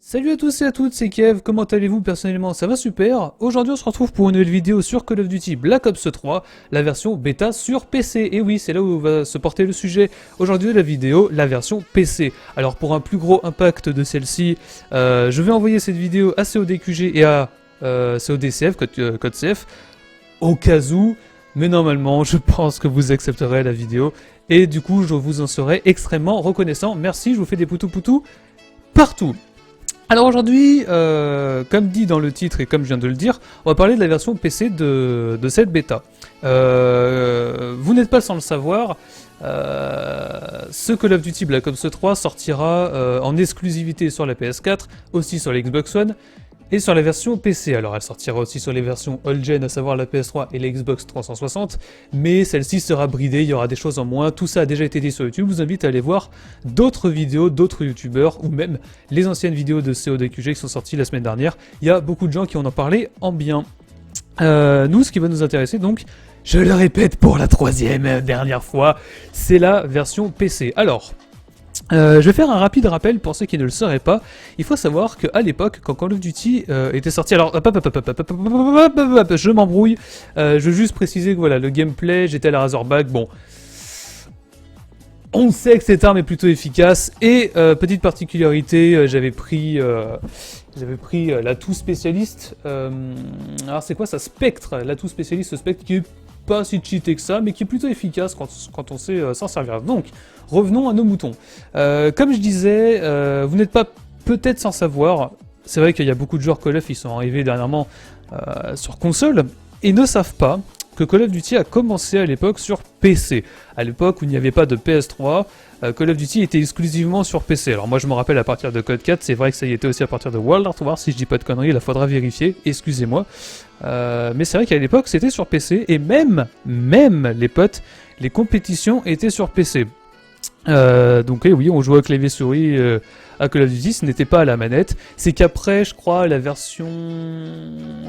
Salut à tous et à toutes, c'est Kev, comment allez-vous? Personnellement ça va super. Aujourd'hui on se retrouve pour une nouvelle vidéo sur Call of Duty Black Ops 3, la version bêta sur PC. Et oui, c'est là où va se porter le sujet aujourd'hui de la vidéo, la version PC. Alors pour un plus gros impact de celle-ci, je vais envoyer cette vidéo à CODQG et à CODCF, code CF, au cas où, mais normalement je pense que vous accepterez la vidéo. Et du coup je vous en serai extrêmement reconnaissant. Merci, je vous fais des poutous partout. Alors aujourd'hui, comme dit dans le titre et comme je viens de le dire, on va parler de la version PC de cette bêta. Vous n'êtes pas sans le savoir, ce Call of Duty Black Ops 3 sortira en exclusivité sur la PS4, aussi sur la Xbox One, et sur la version PC. Alors elle sortira aussi sur les versions all-gen, à savoir la PS3 et la Xbox 360, mais celle-ci sera bridée, il y aura des choses en moins, tout ça a déjà été dit sur YouTube, je vous invite à aller voir d'autres vidéos, d'autres youtubeurs, ou même les anciennes vidéos de CODQG qui sont sorties la semaine dernière. Il y a beaucoup de gens qui en ont parlé en bien. Nous, ce qui va nous intéresser donc, je le répète pour la troisième dernière fois, c'est la version PC. Alors, je vais faire un rapide rappel pour ceux qui ne le sauraient pas. Il faut savoir qu'à l'époque, quand Call of Duty était sorti, alors je m'embrouille. Je veux juste préciser que voilà, le gameplay, j'étais à la Razorback. Bon, on sait que cette arme est plutôt efficace. Et petite particularité, j'avais pris l'atout spécialiste. Alors c'est quoi ça, Spectre, l'atout spécialiste Spectre qui est pas si cheaté que ça, mais qui est plutôt efficace quand on sait s'en servir. Donc, revenons à nos moutons. Comme je disais, vous n'êtes pas peut-être sans savoir, c'est vrai qu'il y a beaucoup de joueurs Call of qui sont arrivés dernièrement sur console, et ne savent pas que Call of Duty a commencé à l'époque sur PC. À l'époque où il n'y avait pas de PS3, Call of Duty était exclusivement sur PC. Alors moi je me rappelle à partir de Code 4, c'est vrai que ça y était aussi à partir de World at War, si je dis pas de conneries, il faudra vérifier, excusez-moi. Mais c'est vrai qu'à l'époque c'était sur PC, et même les potes, les compétitions étaient sur PC. Donc oui, on jouait au clavier souris à Call of Duty, ce n'était pas à la manette. C'est qu'après, je crois, la version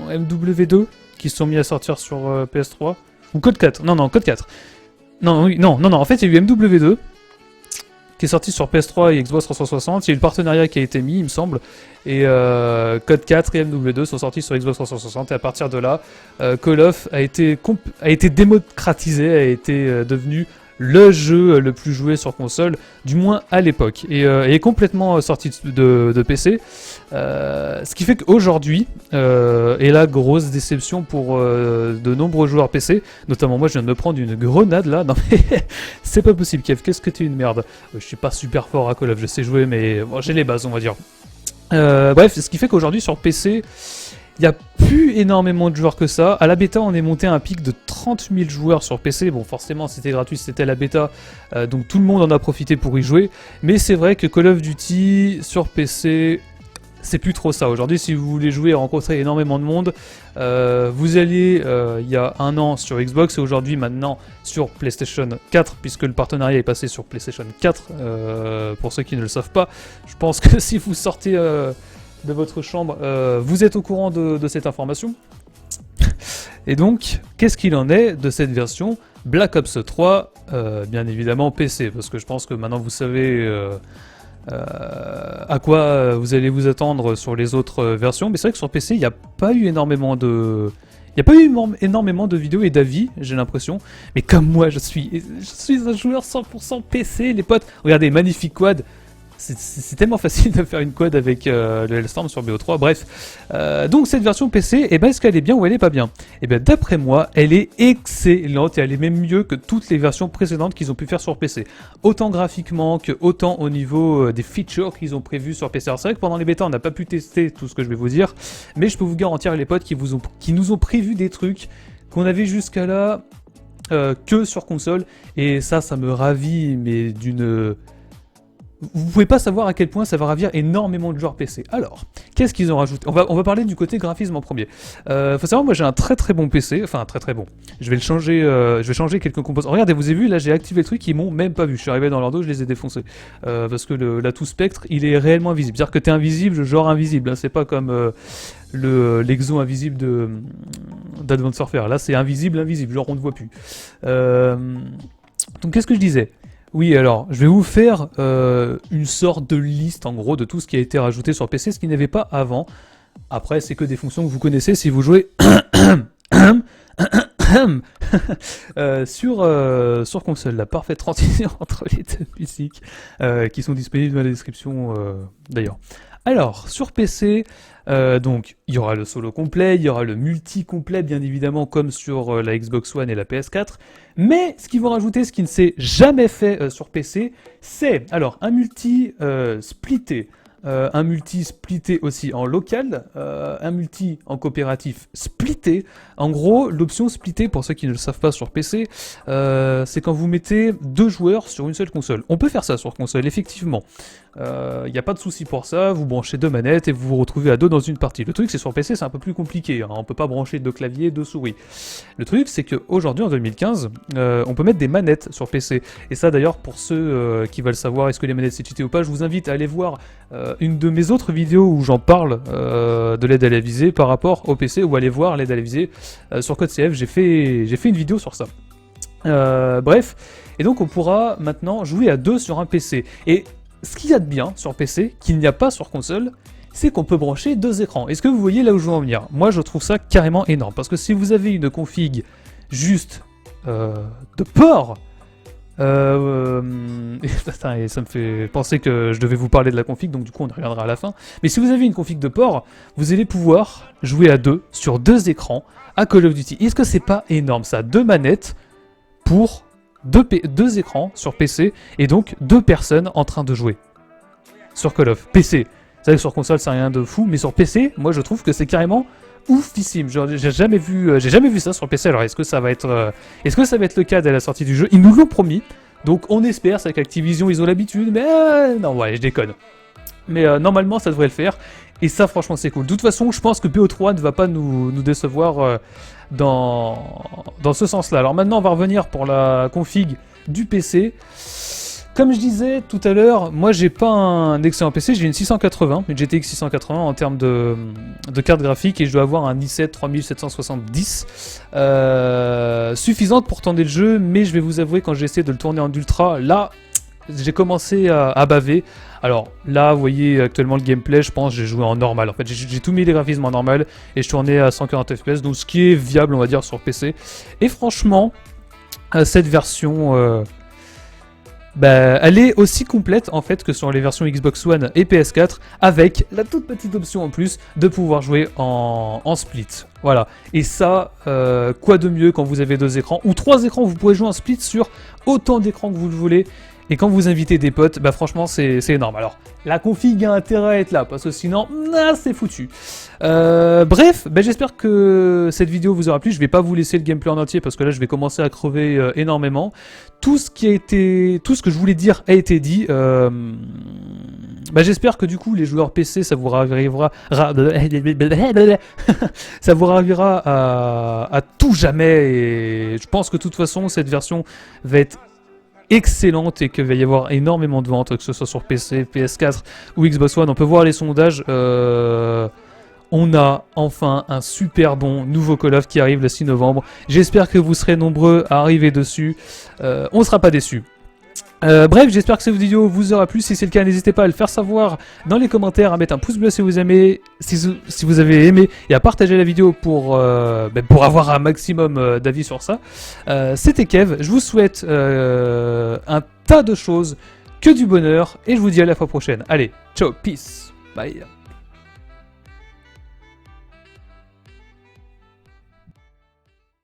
MW2 qui se sont mis à sortir sur PS3, ou Code 4, non, Code 4. Non, en fait il y a eu MW2 qui est sorti sur PS3 et Xbox 360, il y a eu le partenariat qui a été mis, il me semble, et Code 4 et MW2 sont sortis sur Xbox 360, et à partir de là, Call of a été démocratisé, a été devenu le jeu le plus joué sur console, du moins à l'époque, et est complètement sorti de PC, ce qui fait qu'aujourd'hui, est la grosse déception pour de nombreux joueurs PC, notamment moi je viens de me prendre une grenade là, non mais c'est pas possible Kev, qu'est-ce que t'es une merde, je suis pas super fort à Call of, je sais jouer mais bon, j'ai les bases on va dire. Bref, ce qui fait qu'aujourd'hui sur PC, il n'y a plus énormément de joueurs que ça. À la bêta, on est monté à un pic de 30 000 joueurs sur PC. Bon, forcément, c'était gratuit, c'était la bêta, donc tout le monde en a profité pour y jouer. Mais c'est vrai que Call of Duty sur PC, c'est plus trop ça. Aujourd'hui, si vous voulez jouer et rencontrer énormément de monde, vous alliez il y a un an sur Xbox et aujourd'hui maintenant sur PlayStation 4, puisque le partenariat est passé sur PlayStation 4, pour ceux qui ne le savent pas. Je pense que si vous sortez de votre chambre, vous êtes au courant de cette information. Et donc, qu'est-ce qu'il en est de cette version Black Ops 3, bien évidemment PC, parce que je pense que maintenant vous savez à quoi vous allez vous attendre sur les autres versions, mais c'est vrai que sur PC, il n'y a pas eu énormément de... Il n'y a pas eu énormément de vidéos et d'avis, j'ai l'impression. Mais comme moi, je suis un joueur 100% PC, les potes. Regardez, magnifique quad. C'est tellement facile de faire une quad avec le Hellstorm sur BO3, bref. Donc cette version PC, est-ce qu'elle est bien ou elle est pas bien? D'après moi, elle est excellente et elle est même mieux que toutes les versions précédentes qu'ils ont pu faire sur PC. Autant graphiquement que autant au niveau des features qu'ils ont prévues sur PC. Alors c'est vrai que pendant les bêtas, on n'a pas pu tester tout ce que je vais vous dire, mais je peux vous garantir les potes qui nous ont prévu des trucs qu'on avait jusqu'à là que sur console. Et ça me ravit, mais d'une... Vous pouvez pas savoir à quel point ça va ravir énormément de joueurs PC. Alors, qu'est-ce qu'ils ont rajouté? On va parler du côté graphisme en premier. Faut savoir, moi j'ai un très bon PC, enfin très bon. Je vais le changer, je vais changer quelques composants. Regardez, vous avez vu, là j'ai activé le truc, ils m'ont même pas vu. Je suis arrivé dans leur dos, je les ai défoncés. Parce que l'atout Spectre, il est réellement invisible. C'est-à-dire que t'es invisible, genre invisible. Hein. C'est pas comme l'exo invisible d'Advanced Warfare. Là c'est invisible, genre on ne voit plus. Donc qu'est-ce que je disais? Oui, alors, je vais vous faire une sorte de liste, en gros, de tout ce qui a été rajouté sur PC, ce qui n'y avait pas avant. Après, c'est que des fonctions que vous connaissez si vous jouez sur console. La parfaite transition entre les deux musiques qui sont disponibles dans la description d'ailleurs. Alors, sur PC, donc, il y aura le solo complet, il y aura le multi complet, bien évidemment, comme sur la Xbox One et la PS4. Mais ce qu'ils vont rajouter, ce qui ne s'est jamais fait sur PC, c'est alors un multi splitté. Un multi splitté aussi en local, un multi en coopératif splitté. En gros, l'option splitté, pour ceux qui ne le savent pas sur PC, c'est quand vous mettez deux joueurs sur une seule console. On peut faire ça sur console, effectivement. Il n'y a pas de souci pour ça, vous branchez deux manettes et vous vous retrouvez à deux dans une partie. Le truc, c'est sur PC, c'est un peu plus compliqué. Hein. On peut pas brancher deux claviers, deux souris. Le truc, c'est qu'aujourd'hui, en 2015, on peut mettre des manettes sur PC. Et ça, d'ailleurs, pour ceux qui veulent savoir est-ce que les manettes c'est cheaté ou pas, je vous invite à aller voir une de mes autres vidéos où j'en parle de l'aide à la visée par rapport au PC, ou aller voir l'aide à la visée sur Code CF. J'ai fait une vidéo sur ça. Bref, et donc on pourra maintenant jouer à deux sur un PC. Et ce qu'il y a de bien sur PC, qu'il n'y a pas sur console, c'est qu'on peut brancher deux écrans. Est-ce que vous voyez là où je veux en venir? Moi, je trouve ça carrément énorme, parce que si vous avez une config juste de port, et ça me fait penser que je devais vous parler de la config, donc du coup on y reviendra à la fin. Mais si vous avez une config de port, vous allez pouvoir jouer à deux, sur deux écrans, à Call of Duty. Est-ce que c'est pas énorme ça? Deux manettes pour deux écrans sur PC, et donc deux personnes en train de jouer sur Call of. PC. C'est vrai que sur console c'est rien de fou, mais sur PC, moi je trouve que c'est carrément oufissime. J'ai jamais vu ça sur PC. Alors est-ce que ça va être le cas dès la sortie du jeu? Ils nous l'ont promis, donc on espère. C'est qu'Activision ils ont l'habitude, mais non, ouais, je déconne. Mais normalement ça devrait le faire, et ça franchement c'est cool. De toute façon, je pense que BO3 ne va pas nous décevoir dans ce sens-là. Alors maintenant on va revenir pour la config du PC. Comme je disais tout à l'heure, moi j'ai pas un excellent PC, j'ai une 680, une GTX 680 en termes de carte graphique, et je dois avoir un i7 3770 suffisante pour tourner le jeu, mais je vais vous avouer, quand j'ai essayé de le tourner en ultra, là j'ai commencé à baver. Alors là, vous voyez actuellement le gameplay, je pense j'ai joué en normal. En fait, j'ai tout mis les graphismes en normal et je tournais à 140 fps, donc ce qui est viable, on va dire, sur PC. Et franchement, cette version, elle est aussi complète en fait que sur les versions Xbox One et PS4, avec la toute petite option en plus de pouvoir jouer en split. Voilà. Et ça, quoi de mieux quand vous avez deux écrans ou trois écrans, vous pouvez jouer en split sur autant d'écrans que vous le voulez. Et quand vous invitez des potes, franchement c'est énorme. Alors la config a intérêt à être là, parce que sinon c'est foutu. Bref, j'espère que cette vidéo vous aura plu. Je vais pas vous laisser le gameplay en entier, parce que là je vais commencer à crever énormément. Tout ce que je voulais dire a été dit. J'espère que du coup les joueurs PC ça vous ravira ça vous ravira à tout jamais, et je pense que de toute façon cette version va être excellente et qu'il va y avoir énormément de ventes, que ce soit sur PC, PS4 ou Xbox One. On peut voir les sondages. On a enfin un super bon nouveau Call of qui arrive le 6 novembre. J'espère que vous serez nombreux à arriver dessus. On ne sera pas déçus. Bref, j'espère que cette vidéo vous aura plu. Si c'est le cas, n'hésitez pas à le faire savoir dans les commentaires, à mettre un pouce bleu si vous aimez, si vous avez aimé, et à partager la vidéo pour avoir un maximum d'avis sur ça. C'était Kev, je vous souhaite un tas de choses, que du bonheur, et je vous dis à la fois prochaine. Allez, ciao, peace, bye.